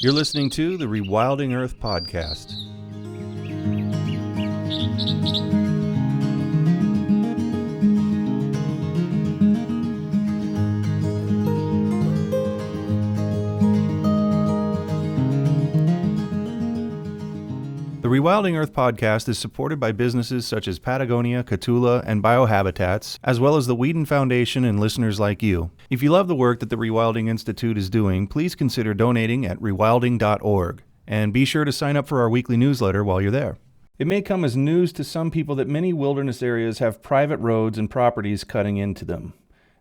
You're listening to the Rewilding Earth podcast. The Rewilding Earth podcast is supported by businesses such as Patagonia, Catula, and Biohabitats, as well as the Whedon Foundation and listeners like you. If you love the work that the Rewilding Institute is doing, please consider donating at rewilding.org, and be sure to sign up for our weekly newsletter while you're there. It may come as news to some people that many wilderness areas have private roads and properties cutting into them.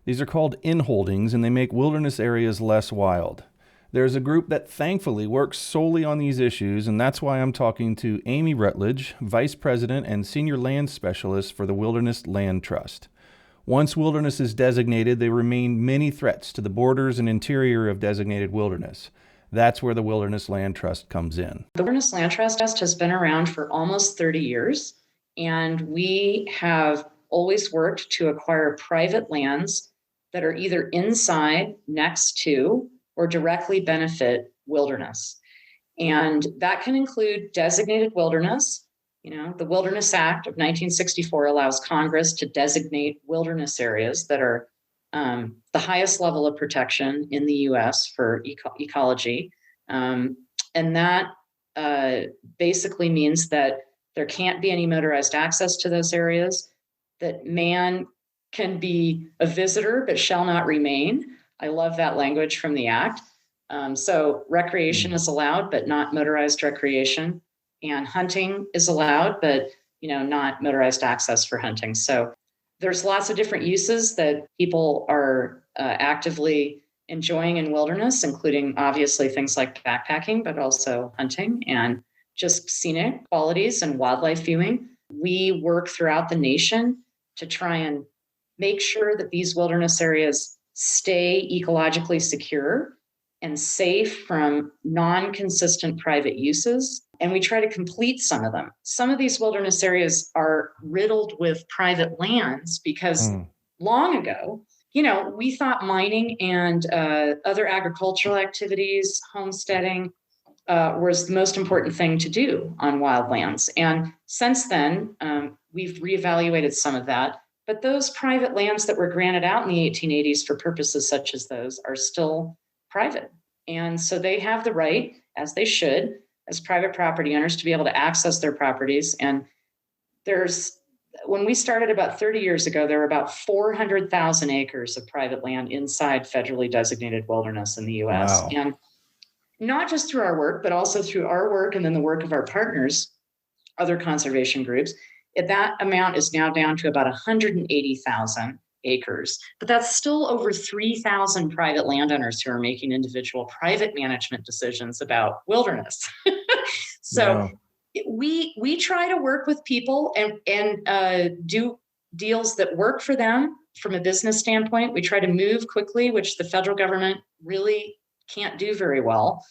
These are called inholdings, and they make wilderness areas less wild. There's a group that thankfully works solely on these issues, and that's why I'm talking to Aimee Rutledge, Vice President and Senior Land Specialist for the Wilderness Land Trust. Once wilderness is designated, there remain many threats to the borders and interior of designated wilderness. That's where the Wilderness Land Trust comes in. The Wilderness Land Trust has been around for almost 30 years, and we have always worked to acquire private lands that are either inside, next to, or directly benefit wilderness. And that can include designated wilderness. You know, the Wilderness Act of 1964 allows Congress to designate wilderness areas that are the highest level of protection in the U.S. for ecology. And that basically means that there can't be any motorized access to those areas, that man can be a visitor but shall not remain. I love that language from the Act. So recreation is allowed, but not motorized recreation. And hunting is allowed, but not motorized access for hunting. So there's lots of different uses that people are actively enjoying in wilderness, including obviously things like backpacking, but also hunting and just scenic qualities and wildlife viewing. We work throughout the nation to try and make sure that these wilderness areas stay ecologically secure and safe from non-consistent private uses. And we try to complete some of them. Some of these wilderness areas are riddled with private lands because long ago, we thought mining and other agricultural activities, homesteading, was the most important thing to do on wildlands. And since then, we've reevaluated some of that. But those private lands that were granted out in the 1880s for purposes such as those are still private. And so they have the right, as they should, as private property owners, to be able to access their properties. And when we started about 30 years ago, there were about 400,000 acres of private land inside federally designated wilderness in the U.S. Wow. And not just through our work, but also through our work and then the work of our partners, other conservation groups. That amount is now down to about 180,000 acres, but that's still over 3,000 private landowners who are making individual private management decisions about wilderness. So we try to work with people and do deals that work for them from a business standpoint. We try to move quickly, which the federal government really can't do very well.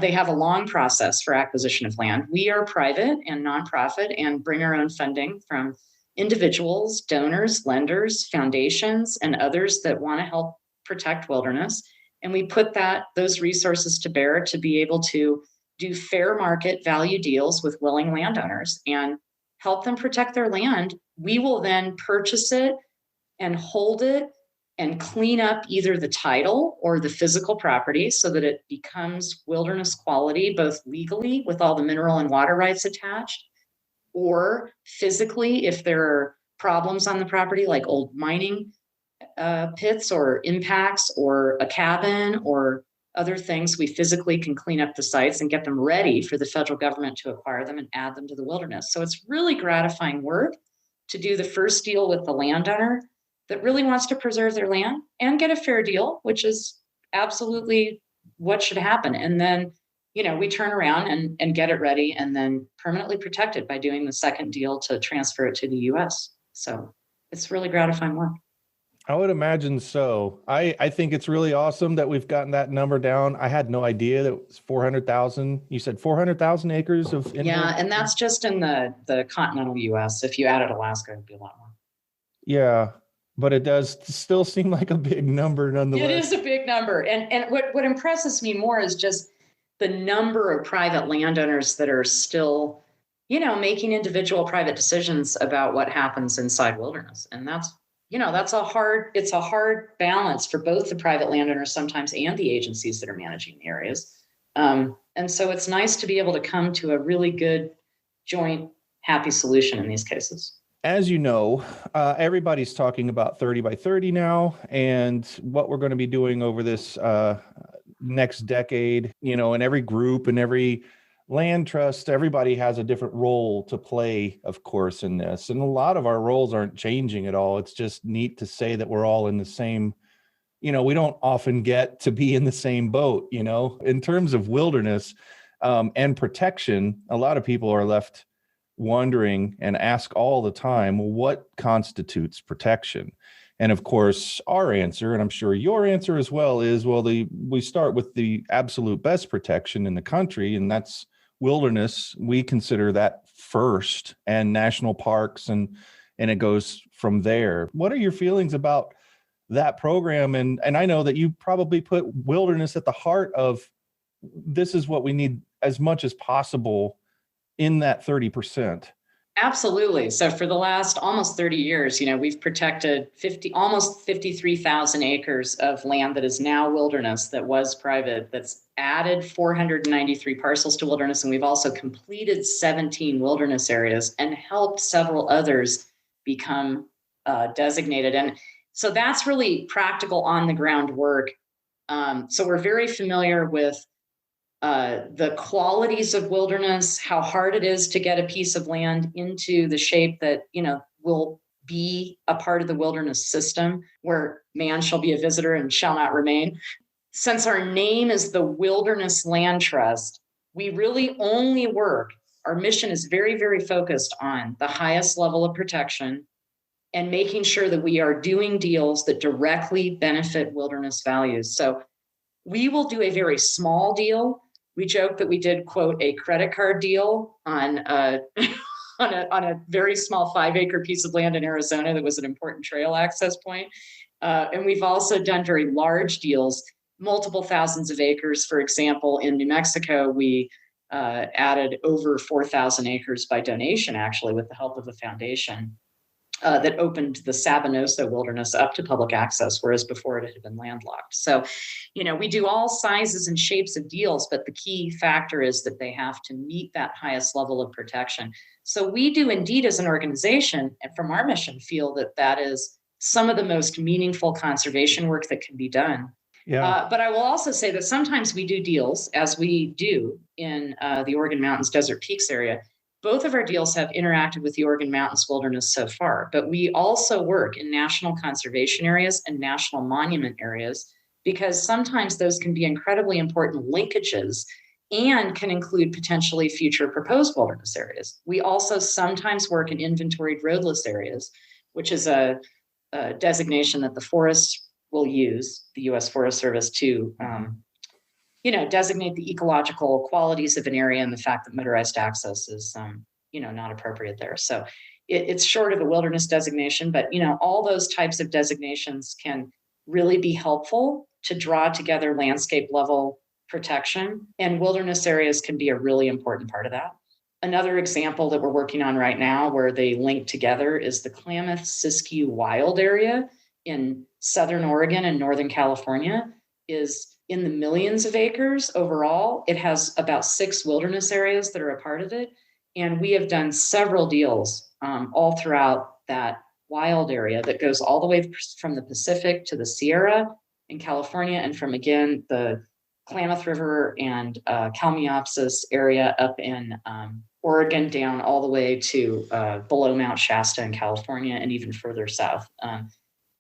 They have a long process for acquisition of land. We are private and nonprofit and bring our own funding from individuals, donors, lenders, foundations, and others that want to help protect wilderness. And we put those resources to bear to be able to do fair market value deals with willing landowners and help them protect their land. We will then purchase it and hold it and clean up either the title or the physical property so that it becomes wilderness quality, both legally with all the mineral and water rights attached, or physically if there are problems on the property like old mining pits or impacts or a cabin or other things. We physically can clean up the sites and get them ready for the federal government to acquire them and add them to the wilderness. So it's really gratifying work to do the first deal with the landowner that really wants to preserve their land and get a fair deal, which is absolutely what should happen. And then, we turn around and get it ready and then permanently protect it by doing the second deal to transfer it to the U.S. So it's really gratifying work. I would imagine so. I think it's really awesome that we've gotten that number down. I had no idea that it was 400,000. You said 400,000 acres of indoor? Yeah, and that's just in the continental U.S. If you added Alaska, it'd be a lot more. Yeah. But it does still seem like a big number nonetheless. It is a big number. And what impresses me more is just the number of private landowners that are still, making individual private decisions about what happens inside wilderness. And it's a hard balance for both the private landowners sometimes and the agencies that are managing the areas. And so it's nice to be able to come to a really good joint happy solution in these cases. As you know, everybody's talking about 30 by 30 now, and what we're going to be doing over this next decade, and every group and every land trust, everybody has a different role to play, of course, in this. And a lot of our roles aren't changing at all. It's just neat to say that we're all in the same, we don't often get to be in the same boat, in terms of wilderness and protection. A lot of people are left wondering and ask all the time, what constitutes protection? And of course, our answer, and I'm sure your answer as well, is, we start with the absolute best protection in the country, and that's wilderness. We consider that first, and national parks, and it goes from there. What are your feelings about that program? And I know that you probably put wilderness at the heart of, this is what we need as much as possible in that 30%. Absolutely. So for the last almost 30 years, we've protected almost 53,000 acres of land that is now wilderness, that was private, that's added 493 parcels to wilderness. And we've also completed 17 wilderness areas and helped several others become designated. And so that's really practical on the ground work. So we're very familiar with the qualities of wilderness, how hard it is to get a piece of land into the shape that, will be a part of the wilderness system, where man shall be a visitor and shall not remain. Since our name is the Wilderness Land Trust, we really only work, our mission is very, very focused on the highest level of protection and making sure that we are doing deals that directly benefit wilderness values. So we will do a very small deal. We joke that we did, quote, a credit card deal on a very small 5-acre piece of land in Arizona that was an important trail access point. And we've also done very large deals, multiple thousands of acres. For example, in New Mexico, we added over 4,000 acres by donation, actually, with the help of a foundation that opened the Sabinoso Wilderness up to public access, whereas before it had been landlocked. So, we do all sizes and shapes of deals, but the key factor is that they have to meet that highest level of protection. So we do indeed, as an organization, and from our mission, feel that that is some of the most meaningful conservation work that can be done. Yeah. But I will also say that sometimes we do deals, as we do in the Oregon Mountains Desert Peaks area. Both of our deals have interacted with the Oregon Mountains Wilderness so far, but we also work in national conservation areas and national monument areas, because sometimes those can be incredibly important linkages and can include potentially future proposed wilderness areas. We also sometimes work in inventoried roadless areas, which is a designation that the forests will use, the U.S. Forest Service, to designate the ecological qualities of an area and the fact that motorized access is, not appropriate there. So it's short of a wilderness designation, but, all those types of designations can really be helpful to draw together landscape level protection, and wilderness areas can be a really important part of that. Another example that we're working on right now where they link together is the Klamath-Siskiyou Wild Area in Southern Oregon and Northern California. Is in the millions of acres overall. It has about 6 wilderness areas that are a part of it. And we have done several deals all throughout that wild area that goes all the way from the Pacific to the Sierra in California, and from, again, the Klamath River and Kalmiopsis area up in Oregon, down all the way to below Mount Shasta in California, and even further south.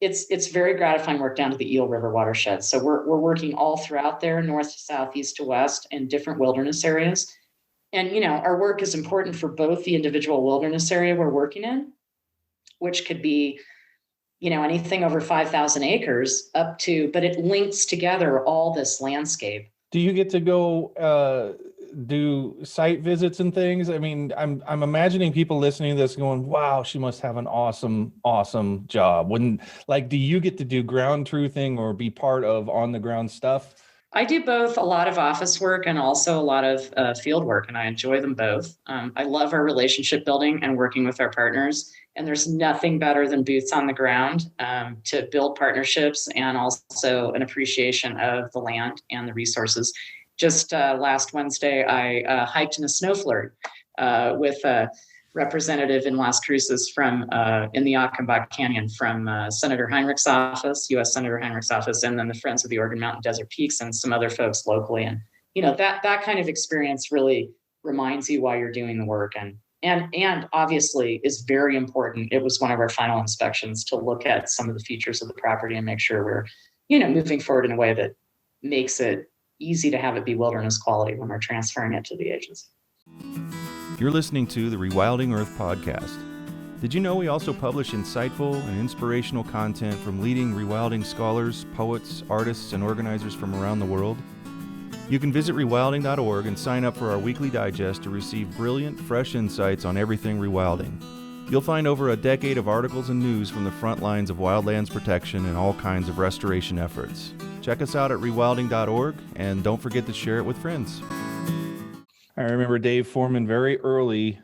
It's very gratifying work down to the Eel River watershed. So we're working all throughout there, north to south, east to west, in different wilderness areas. And, our work is important for both the individual wilderness area we're working in, which could be, anything over 5,000 acres but it links together all this landscape. Do you get to go do site visits and things? I mean, I'm imagining people listening to this going, wow, she must have an awesome job. Do you get to do ground truthing or be part of on the ground stuff? I do both a lot of office work and also a lot of field work, and I enjoy them both. I love our relationship building and working with our partners. And there's nothing better than boots on the ground to build partnerships and also an appreciation of the land and the resources. Just last Wednesday, I hiked in a snow flurry with a representative in Las Cruces from in the Acambach Canyon from Senator Heinrich's office, U.S. Senator Heinrich's office, and then the Friends of the Oregon Mountain Desert Peaks and some other folks locally. And that kind of experience really reminds you why you're doing the work, and obviously is very important. It was one of our final inspections to look at some of the features of the property and make sure we're moving forward in a way that makes it easy to have it be wilderness quality when we're transferring it to the agency. You're listening to the Rewilding Earth podcast. Did you know we also publish insightful and inspirational content from leading rewilding scholars, poets, artists, and organizers from around the world? You can visit rewilding.org and sign up for our weekly digest to receive brilliant, fresh insights on everything rewilding. You'll find over a decade of articles and news from the front lines of wildlands protection and all kinds of restoration efforts. Check us out at rewilding.org, and don't forget to share it with friends. I remember Dave Foreman very early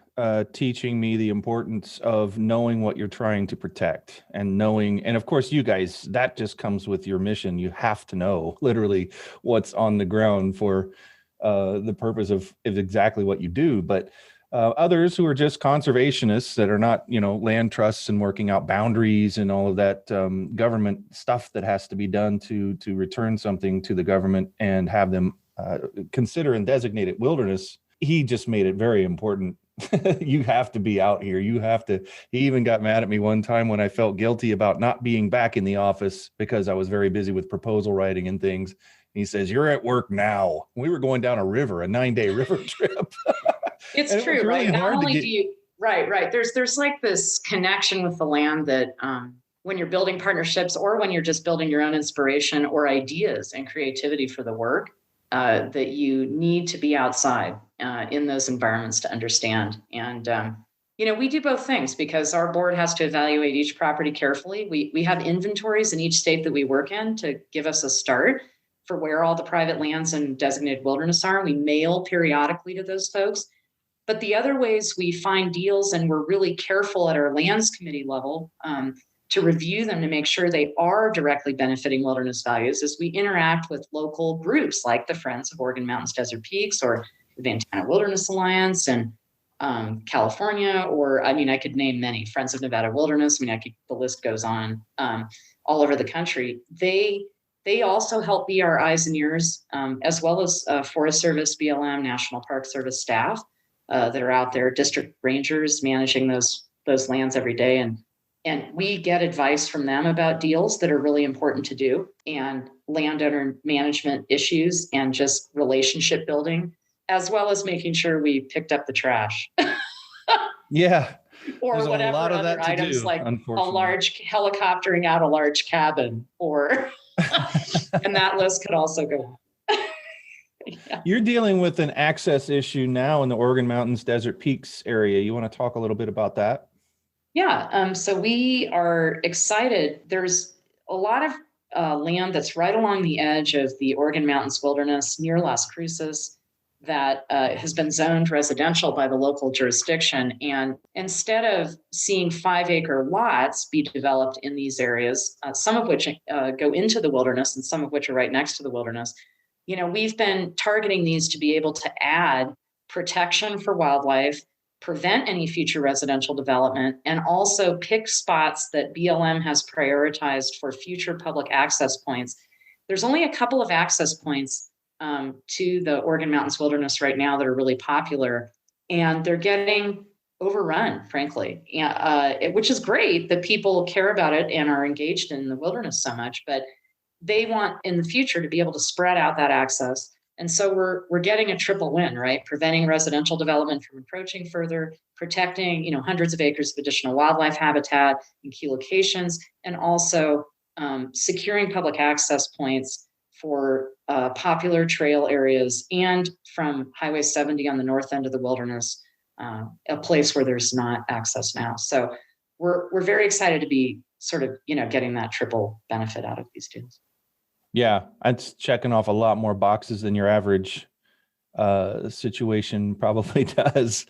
teaching me the importance of knowing what you're trying to protect and of course, you guys, that just comes with your mission. You have to know literally what's on the ground for the purpose of exactly what you do. But others who are just conservationists that are not, land trusts and working out boundaries and all of that government stuff that has to be done to return something to the government and have them consider and designate it wilderness. He just made it very important. You have to be out here. He even got mad at me one time when I felt guilty about not being back in the office because I was very busy with proposal writing and things. He says, "You're at work now." We were going down a 9-day river trip. It's true, right? Not only do you, right. There's like this connection with the land that when you're building partnerships or when you're just building your own inspiration or ideas and creativity for the work, that you need to be outside in those environments to understand. And, we do both things because our board has to evaluate each property carefully. We have inventories in each state that we work in to give us a start for where all the private lands and designated wilderness are. We mail periodically to those folks. But the other ways we find deals, and we're really careful at our lands committee level to review them to make sure they are directly benefiting wilderness values, is we interact with local groups like the Friends of Oregon Mountains Desert Peaks or the Ventana Wilderness Alliance and California, or I could name many, Friends of Nevada Wilderness. The list goes on all over the country. They also help be our eyes and ears, as well as Forest Service, BLM, National Park Service staff that are out there, district rangers managing those lands every day. And we get advice from them about deals that are really important to do and landowner management issues and just relationship building, as well as making sure we picked up the trash. Yeah. Or There's whatever a lot of other that to items, do, like a large helicoptering out a large cabin, or and that list could also go on. Yeah. You're dealing with an access issue now in the Oregon Mountains Desert Peaks area. You want to talk a little bit about that? Yeah. So we are excited. There's a lot of land that's right along the edge of the Oregon Mountains Wilderness near Las Cruces that has been zoned residential by the local jurisdiction. And instead of seeing 5-acre lots be developed in these areas, some of which go into the wilderness and some of which are right next to the wilderness, we've been targeting these to be able to add protection for wildlife, prevent any future residential development, and also pick spots that BLM has prioritized for future public access points. There's only a couple of access points to the Oregon Mountains Wilderness right now that are really popular, and they're getting overrun, frankly, which is great that people care about it and are engaged in the wilderness so much, but they want in the future to be able to spread out that access. And so we're getting a triple win, right? Preventing residential development from encroaching further, protecting, hundreds of acres of additional wildlife habitat in key locations, and also securing public access points for popular trail areas and from Highway 70 on the north end of the wilderness, a place where there's not access now. So we're very excited to be sort of, getting that triple benefit out of these deals. Yeah, it's checking off a lot more boxes than your average situation probably does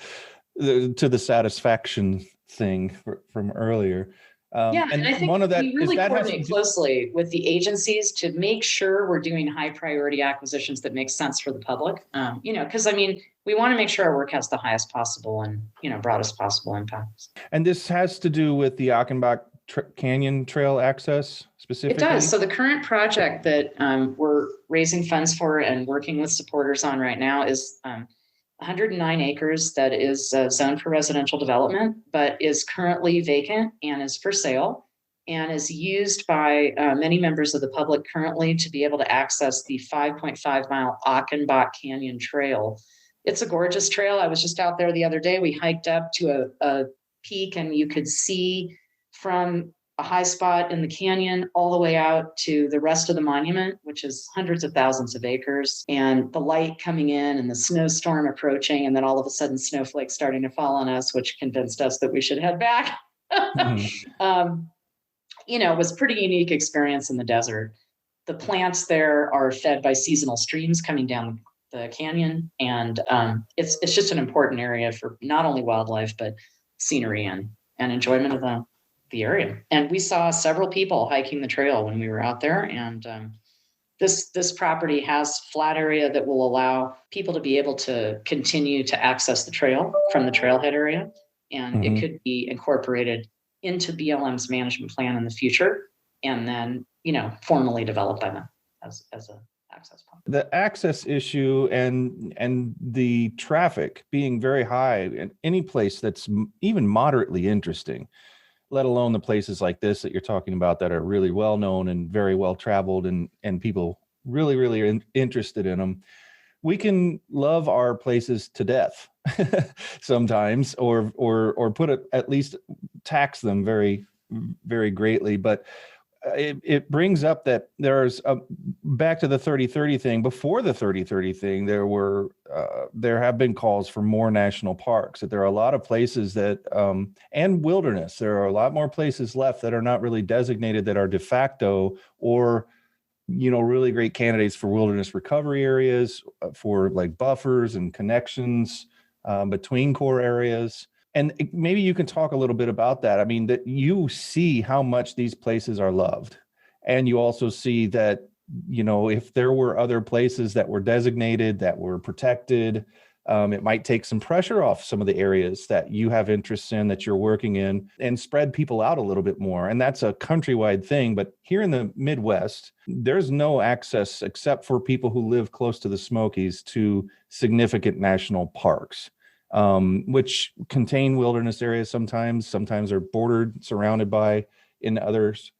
to the satisfaction thing from earlier. And I think one of that we really is that coordinate closely with the agencies to make sure we're doing high priority acquisitions that make sense for the public. Because we want to make sure our work has the highest possible and broadest possible impacts. And this has to do with the Achenbach Canyon Trail access specifically? It does. So the current project that we're raising funds for and working with supporters on right now is 109 acres that is zoned for residential development, but is currently vacant and is for sale and is used by many members of the public currently to be able to access the 5.5 mile Achenbach Canyon Trail. It's a gorgeous trail. I was just out there the other day. We hiked up to a peak and you could see from a high spot in the canyon all the way out to the rest of the monument, which is hundreds of thousands of acres, and the light coming in and the snowstorm approaching, and then all of a sudden snowflakes starting to fall on us, which convinced us that we should head back. It was a pretty unique experience in the desert. The plants there are fed by seasonal streams coming down the canyon, and it's just an important area for not only wildlife, but scenery and enjoyment of the area. And we saw several people hiking the trail when we were out there. And this property has flat area that will allow people to be able to continue to access the trail from the trailhead area. And it could be incorporated into BLM's management plan in the future, and then, formally developed by them as a access point. The access issue and the traffic being very high in any place that's even moderately interesting, let alone the places like this that you're talking about that are really well known and very well traveled and people really, really are interested in them. We can love our places to death sometimes, or put it, at least tax them very, very greatly. But it brings up that there's back to the 30-30 thing. Before the 30-30 thing, there have been calls for more national parks. That there are a lot of places that and wilderness. There are a lot more places left that are not really designated, that are de facto or really great candidates for wilderness recovery areas, for like buffers and connections between core areas. And maybe you can talk a little bit about that. I mean, that you see how much these places are loved. And you also see that, if there were other places that were designated, that were protected, it might take some pressure off some of the areas that you have interests in, that you're working in, and spread people out a little bit more. And that's a countrywide thing. But here in the Midwest, there's no access except for people who live close to the Smokies to significant national parks. Which contain wilderness areas sometimes are bordered, surrounded by in others.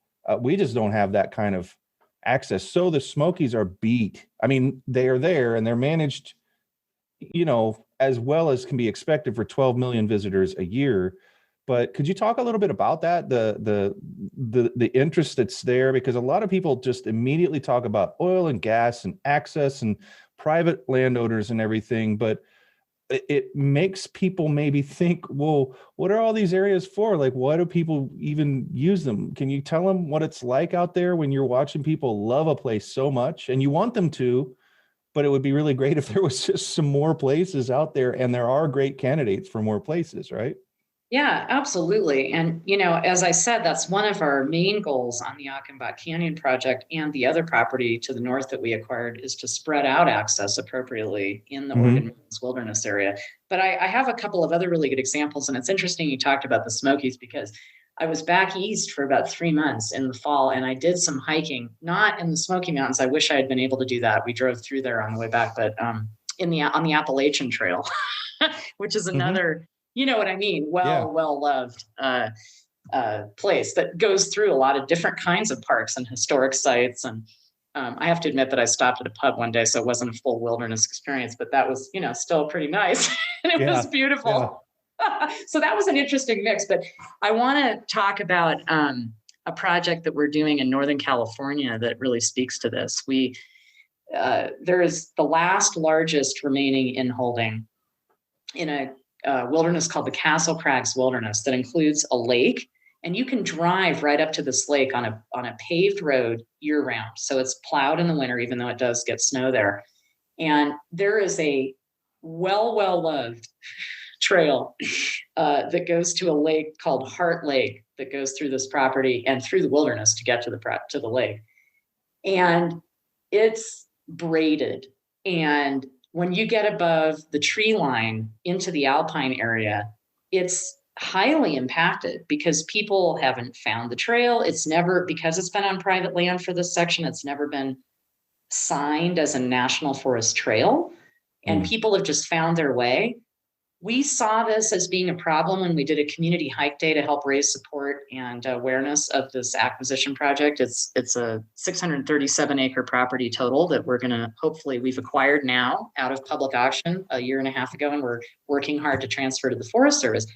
We just don't have that kind of access. So the Smokies are beat. I mean, they are there and they're managed, as well as can be expected for 12 million visitors a year. But could you talk a little bit about that, the interest that's there? Because a lot of people just immediately talk about oil and gas and access and private landowners and everything, but it makes people maybe think, well, what are all these areas for? Like, why do people even use them? Can you tell them what it's like out there when you're watching people love a place so much and you want them to, but it would be really great if there was just some more places out there, and there are great candidates for more places, right? Yeah, absolutely. And, as I said, that's one of our main goals on the Achenbach Canyon project, and the other property to the north that we acquired is to spread out access appropriately in the Oregon Mountains Wilderness area. But I have a couple of other really good examples, and it's interesting you talked about the Smokies, because I was back east for about 3 months in the fall, and I did some hiking, not in the Smoky Mountains. I wish I had been able to do that. We drove through there on the way back, but on the Appalachian Trail, which is another, you know what I mean, well-loved place that goes through a lot of different kinds of parks and historic sites. And I have to admit that I stopped at a pub one day, so it wasn't a full wilderness experience, but that was, still pretty nice. And it was beautiful. Yeah. So that was an interesting mix. But I want to talk about a project that we're doing in Northern California that really speaks to this. We there is the last largest remaining inholding in a wilderness called the Castle Crags Wilderness that includes a lake, and you can drive right up to this lake on a paved road year round. So it's plowed in the winter, even though it does get snow there. And there is a well-loved trail that goes to a lake called Heart Lake that goes through this property and through the wilderness to get to the lake. And it's braided. And when you get above the tree line into the alpine area, it's highly impacted because people haven't found the trail. Because it's been on private land for this section, it's never been signed as a national forest trail. And people have just found their way. We saw this as being a problem when we did a community hike day to help raise support and awareness of this acquisition project. It's a 637 acre property total that we've acquired now out of public auction a year and a half ago, and we're working hard to transfer to the Forest Service.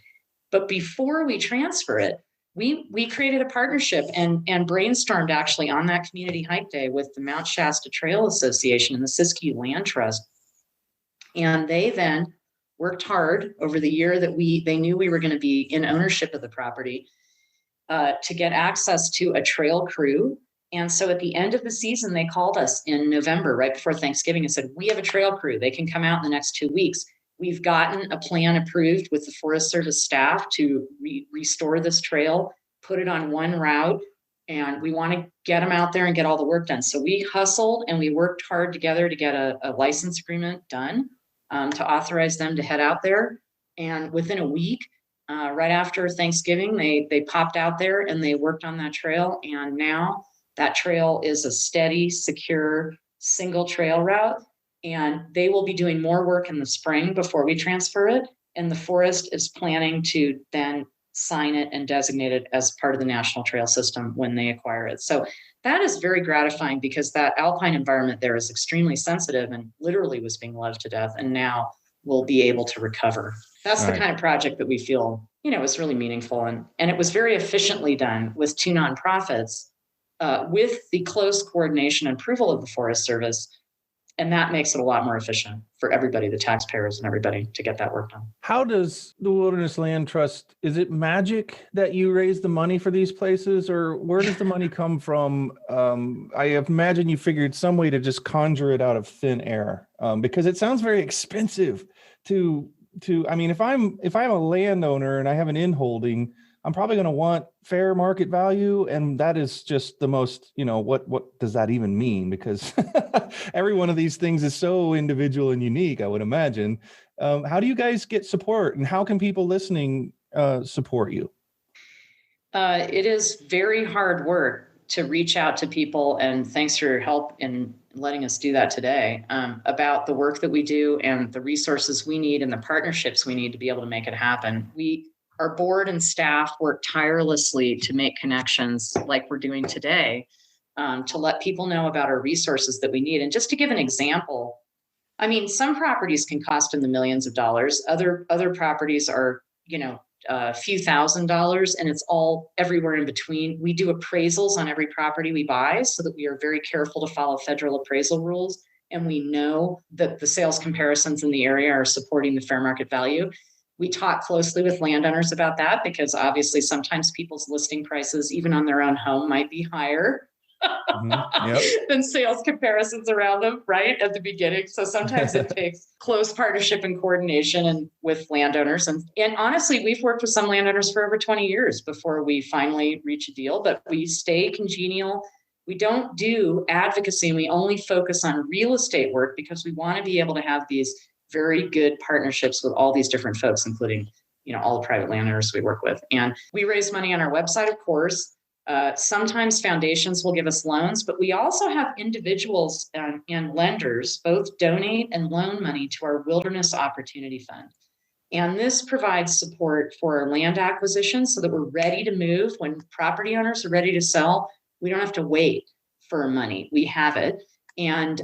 But before we transfer it, we created a partnership and brainstormed actually on that community hike day with the Mount Shasta Trail Association and the Siskiyou Land Trust. And they then worked hard over the year that they knew we were going to be in ownership of the property to get access to a trail crew. And so at the end of the season, they called us in November, right before Thanksgiving, and said, we have a trail crew. They can come out in the next 2 weeks. We've gotten a plan approved with the Forest Service staff to restore this trail, put it on one route, and we want to get them out there and get all the work done. So we hustled and we worked hard together to get a license agreement done. To authorize them to head out there. And within a week, right after Thanksgiving, they popped out there and they worked on that trail. And now that trail is a steady, secure, single trail route. And they will be doing more work in the spring before we transfer it. And the forest is planning to then sign it and designate it as part of the National Trail System when they acquire it. So that is very gratifying because that alpine environment there is extremely sensitive and literally was being loved to death, and now we'll be able to recover. That's the kind of project that we feel, is really meaningful. And it was very efficiently done with two nonprofits with the close coordination and approval of the Forest Service. And that makes it a lot more efficient for everybody, the taxpayers and everybody, to get that work done. How does the Wilderness Land Trust, is it magic that you raise the money for these places, or where does the money come from? I imagine you figured some way to just conjure it out of thin air, because it sounds very expensive I mean, if I'm a landowner and I have an inholding, I'm probably going to want fair market value. And that is just the most, what does that even mean? Because every one of these things is so individual and unique, I would imagine. How do you guys get support, and how can people listening support you? It is very hard work to reach out to people, and thanks for your help in letting us do that today, about the work that we do and the resources we need and the partnerships we need to be able to make it happen. Our board and staff work tirelessly to make connections like we're doing today, to let people know about our resources that we need. And just to give an example, I mean, some properties can cost in the millions of dollars. Other properties are, a few $1,000s, and it's all everywhere in between. We do appraisals on every property we buy so that we are very careful to follow federal appraisal rules. And we know that the sales comparisons in the area are supporting the fair market value. We talk closely with landowners about that because obviously sometimes people's listing prices, even on their own home, might be higher than sales comparisons around them, right, at the beginning. So sometimes it takes close partnership and coordination and with landowners. And honestly, we've worked with some landowners for over 20 years before we finally reach a deal, but we stay congenial. We don't do advocacy, and we only focus on real estate work because we want to be able to have these very good partnerships with all these different folks, including, all the private landowners we work with. And we raise money on our website, of course. Sometimes foundations will give us loans, but we also have individuals and lenders both donate and loan money to our Wilderness Opportunity Fund. And this provides support for land acquisition so that we're ready to move. When property owners are ready to sell, we don't have to wait for money. We have it. And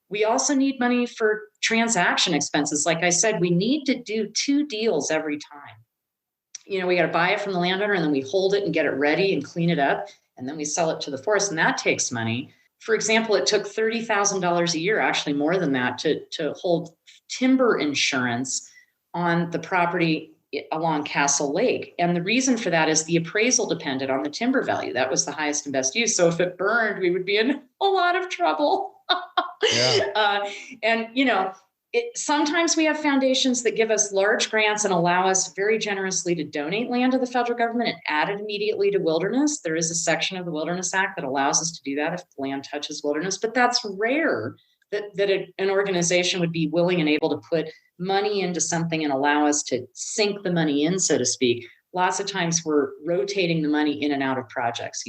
we also need money for transaction expenses. Like I said, we need to do 2 deals every time. We got to buy it from the landowner, and then we hold it and get it ready and clean it up. And then we sell it to the forest, and that takes money. For example, it took $30,000 a year, actually more than that, to hold timber insurance on the property along Castle Lake. And the reason for that is the appraisal depended on the timber value. That was the highest and best use. So if it burned, we would be in a lot of trouble. Yeah. And, sometimes we have foundations that give us large grants and allow us very generously to donate land to the federal government and add it immediately to wilderness. There is a section of the Wilderness Act that allows us to do that if land touches wilderness, but that's rare that an organization would be willing and able to put money into something and allow us to sink the money in, so to speak. Lots of times we're rotating the money in and out of projects.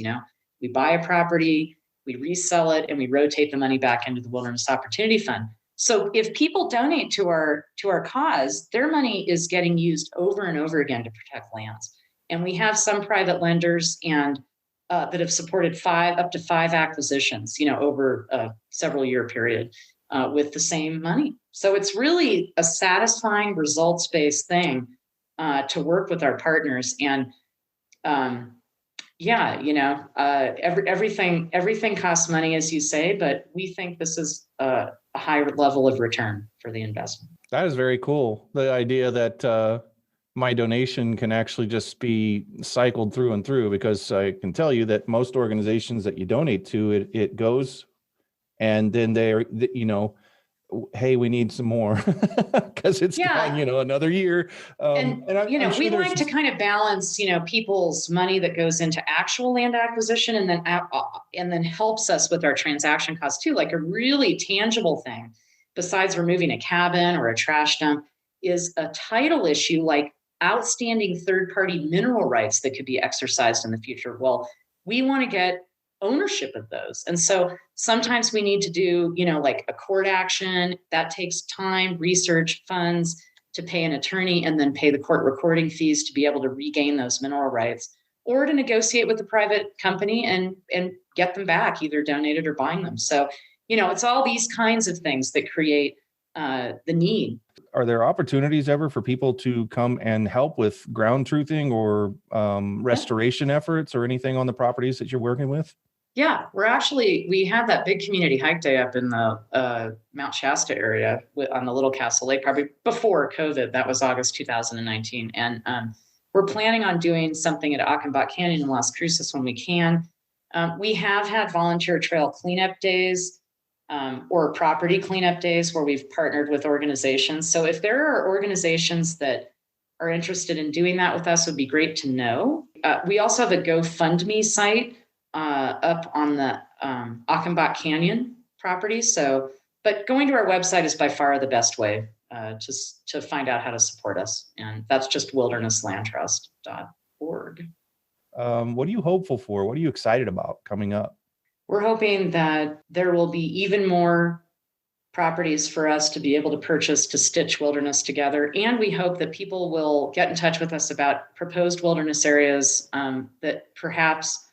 We buy a property, we resell it, and we rotate the money back into the Wilderness Opportunity Fund. So if people donate to our cause, their money is getting used over and over again to protect lands. And we have some private lenders and that have supported up to five acquisitions, over a several year period with the same money. So it's really a satisfying results-based thing to work with our partners. And everything costs money, as you say, but we think this is a higher level of return for the investment. That is very cool. The idea that my donation can actually just be cycled through and through, because I can tell you that most organizations that you donate to, it goes, and then hey, we need some more because it's gone, another year. We like to kind of balance, people's money that goes into actual land acquisition and then helps us with our transaction costs too. Like a really tangible thing, besides removing a cabin or a trash dump, is a title issue like outstanding third-party mineral rights that could be exercised in the future. Well, we want to get ownership of those. And so sometimes we need to do, like a court action that takes time, research, funds to pay an attorney, and then pay the court recording fees to be able to regain those mineral rights, or to negotiate with the private company and get them back, either donated or buying them. So, it's all these kinds of things that create the need. Are there opportunities ever for people to come and help with ground truthing or restoration efforts or anything on the properties that you're working with? Yeah, we had that big community hike day up in the Mount Shasta area on the Little Castle Lake property before COVID. That was August 2019. And we're planning on doing something at Achenbach Canyon in Las Cruces when we can. We have had volunteer trail cleanup days or property cleanup days where we've partnered with organizations. So if there are organizations that are interested in doing that with us, it would be great to know. We also have a GoFundMe site up on the Achenbach Canyon property. But going to our website is by far the best way to find out how to support us. And that's just wildernesslandtrust.org. What are you hopeful for? What are you excited about coming up? We're hoping that there will be even more properties for us to be able to purchase to stitch wilderness together. And we hope that people will get in touch with us about proposed wilderness areas that perhaps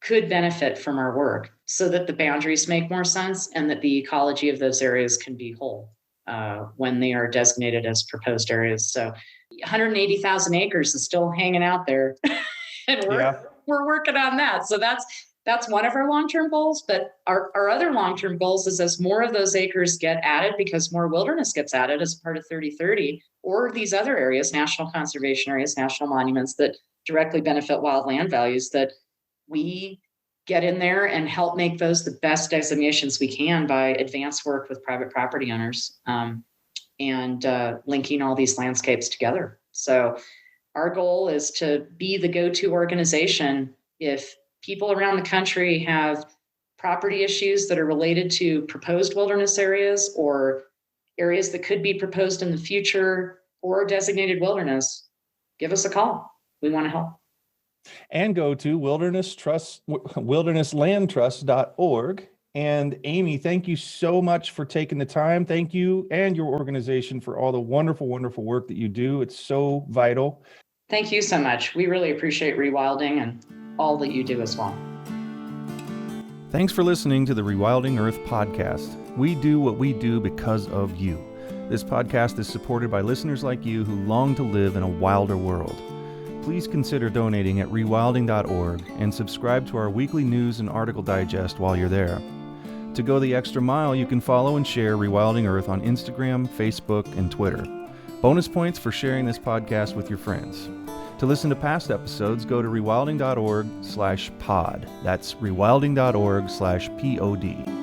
could benefit from our work, so that the boundaries make more sense and that the ecology of those areas can be whole when they are designated as proposed areas. So 180,000 acres is still hanging out there and we're working on that. So that's one of our long-term goals, but our other long-term goals is as more of those acres get added, because more wilderness gets added as part of 3030, or these other areas, national conservation areas, national monuments that directly benefit wildland values, that we get in there and help make those the best designations we can by advanced work with private property owners and linking all these landscapes together. So our goal is to be the go-to organization if people around the country have property issues that are related to proposed wilderness areas or areas that could be proposed in the future or designated wilderness. Give us a call. We want to help. And go to wildernesslandtrust.org. And Aimee, thank you so much for taking the time. Thank you and your organization for all the wonderful, wonderful work that you do. It's so vital. Thank you so much. We really appreciate rewilding and all that you do as well. Thanks for listening to the Rewilding Earth podcast. We do what we do because of you. This podcast is supported by listeners like you who long to live in a wilder world. Please consider donating at rewilding.org and subscribe to our weekly news and article digest while you're there. To go the extra mile, you can follow and share Rewilding Earth on Instagram, Facebook, and Twitter. Bonus points for sharing this podcast with your friends. To listen to past episodes, go to rewilding.org/pod. That's rewilding.org/pod.